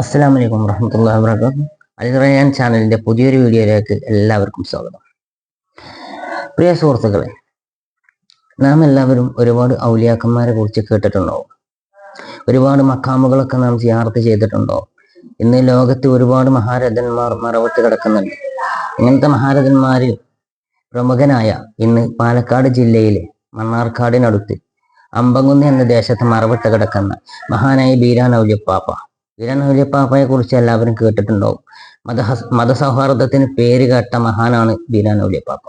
അസ്സലാമു അലൈക്കും വറഹ്മത്തുള്ളാഹി വബറകാതുഹു. അൽ റയാൻ ചാനലിന്റെ പുതിയൊരു വീഡിയോയിലേക്ക് എല്ലാവർക്കും സ്വാഗതം. പ്രിയ സുഹൃത്തുക്കളെ, നാം എല്ലാവരും ഒരുപാട് ഔലിയാക്കന്മാരെ കുറിച്ച് കേട്ടിട്ടുണ്ടാവും. ഒരുപാട് മഖാമുകളൊക്കെ നാം സിയാറത്ത് ചെയ്തിട്ടുണ്ടാവും. ഇന്ന് ലോകത്ത് ഒരുപാട് മഹാരഥന്മാർ മറവിട്ട് കിടക്കുന്നുണ്ട്. ഇങ്ങനത്തെ മഹാരഥന്മാരിൽ പ്രമുഖനായ ഇന്ന് പാലക്കാട് ജില്ലയിലെ മണ്ണാർക്കാടിനടുത്ത് അമ്പങ്കുന്ന് എന്ന ദേശത്ത് മറവിട്ട് കിടക്കുന്ന മഹാനായ ബീരാൻ ഔലിയപ്പാപ്പ. ബീരാൻ ഔലിയപ്പാപ്പയെ കുറിച്ച് എല്ലാവരും കേട്ടിട്ടുണ്ടാവും. മതസൗഹാർദ്ദത്തിന് പേര് കേട്ട മഹാനാണ് ബീരാൻ ഔലിയപ്പാപ്പ.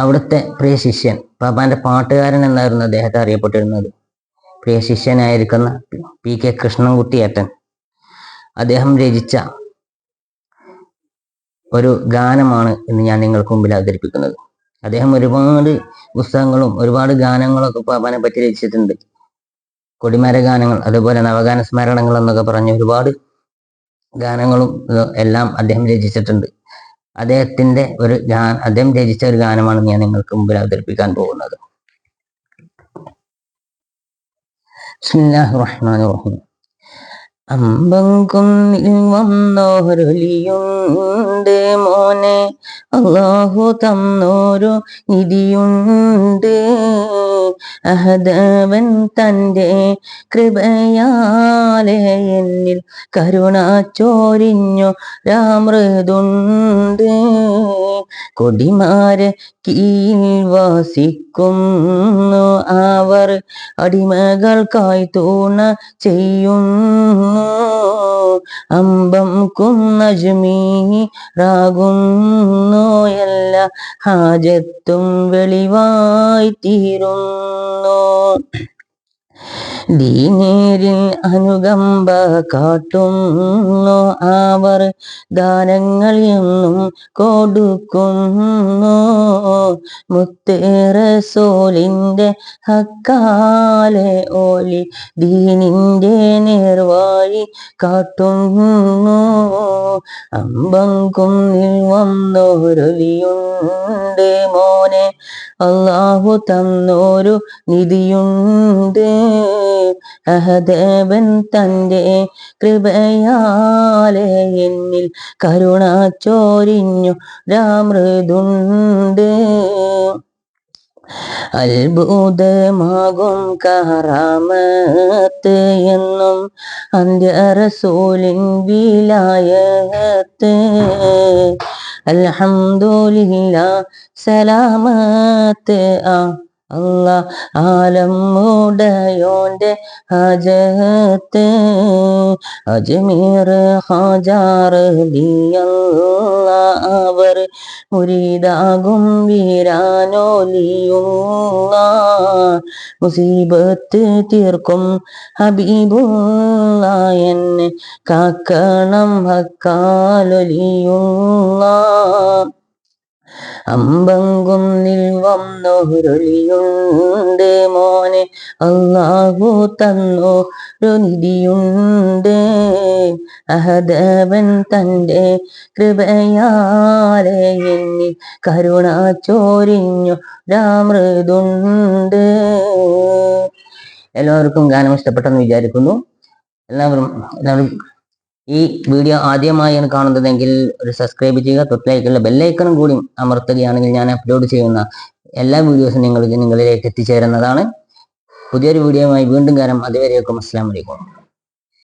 അവിടുത്തെ പ്രിയ ശിഷ്യൻ, പാപ്പാന്റെ പാട്ടുകാരൻ എന്നായിരുന്നു അദ്ദേഹത്തെ അറിയപ്പെട്ടിരുന്നത്. പ്രിയ ശിഷ്യനായിരിക്കുന്ന PK കൃഷ്ണൻകുട്ടിയേട്ടൻ അദ്ദേഹം രചിച്ച ഒരു ഗാനമാണ് ഇന്ന് ഞാൻ നിങ്ങൾക്ക് മുമ്പിൽ അവതരിപ്പിക്കുന്നത്. അദ്ദേഹം ഒരുപാട് പുസ്തകങ്ങളും ഒരുപാട് ഗാനങ്ങളൊക്കെ പാപ്പാനെ പറ്റി രചിച്ചിട്ടുണ്ട്. കൊടിമര ഗാനങ്ങൾ, അതുപോലെ നവഗാന സ്മരണങ്ങൾ എന്നൊക്കെ പറഞ്ഞ ഒരുപാട് ഗാനങ്ങളും എല്ലാം അദ്ദേഹം രചിച്ചിട്ടുണ്ട്. അദ്ദേഹം രചിച്ച ഒരു ഗാനമാണ് ഞാൻ നിങ്ങൾക്ക് മുമ്പിൽ അവതരിപ്പിക്കാൻ പോകുന്നത്. ബിസ്മില്ലാഹിർ റഹ്മാനിർ റഹീം. അമ്പങ്കുന്നിൽ വന്നോരൊലിയുണ്ട് മോനെ, അല്ലാഹു തന്നോരു നിധിയുണ്ട്. അഹദവൻ തൻ്റെ കൃപയാലെ എന്നിൽ കരുണ ചോരിഞ്ഞു രാമൃതുണ്ട്. കൊടിമാരെ കീഴിൽ വസിക്കുന്നു അവർ, അടിമകൾക്കായി തൂണ ചെയ്യുന്നു. അമ്പം കുന്നജ്മീറാകുന്നു, എല്ലാ ഹാജത്തും വെളിവായി തീരുന്നു. ദീനീരിൽ അനുകമ്പ കാട്ടുന്നു അവർ, ദാനങ്ങൾ എന്നും കൊടുക്കുന്നു. മുത്ത് റസൂലിന്റെ ഹക്കാലെ ഓലി ദീനിന്റെ നേർവഴി കാട്ടുന്നു. അമ്പങ്കുന്നിൽ വന്നോരൊലിയുണ്ട് മോനെ, അല്ലാഹു തന്നോരു നിധിയുണ്ട്. അഹദവൻ തൻ്റെ കൃപയാലെ എന്നിൽ കരുണ ചോരിഞ്ഞു രാമൃതുണ്ട്. അത്ഭുതമാകും കറാമത്ത് എന്നും അന്ത്യ റസൂലിൻ വിലായത്ത്. അൽഹംദുലില്ലാ സലാമത്ത് അല്ലാ ആലം ഉടയോന്റെ ഹജത്ത്. അജ്മീർ ഹാജാറിയല്ല അവർ, മുരീദാകും വീരാനോലിയുള്ള. മുസീബത്ത് തീർക്കും ഹബീബുള്ള, എന്നെ കാക്കണം ഹക്കാലൊലിയുള്ള. അമ്പങ്കുന്നിൽ വന്നോരൊലിയുണ്ട് മോനെ, അല്ലാഹു തന്നോരു നിധിയുണ്ട്. അഹദവൻ തൻ്റെ കൃപയാലെ എന്നിൽ കരുണ ചോരിഞ്ഞു രാമൃതുണ്ട്. എല്ലാവർക്കും ഗാനം ഇഷ്ടപ്പെട്ടെന്ന് വിചാരിക്കുന്നു. എല്ലാവരും ഈ വീഡിയോ ആദ്യമായാണ് കാണുന്നതെങ്കിൽ ഒരു സബ്സ്ക്രൈബ് ചെയ്യുക. തൊട്ടിലേക്കുള്ള ബെല്ലൈക്കണും കൂടി അമർത്തുകയാണെങ്കിൽ ഞാൻ അപ്ലോഡ് ചെയ്യുന്ന എല്ലാ വീഡിയോസും നിങ്ങളിലേക്ക് എത്തിച്ചേരുന്നതാണ്. പുതിയൊരു വീഡിയോയുമായി വീണ്ടും കാണാം. അതുവരേക്കും അസ്സലാമു അലൈക്കും.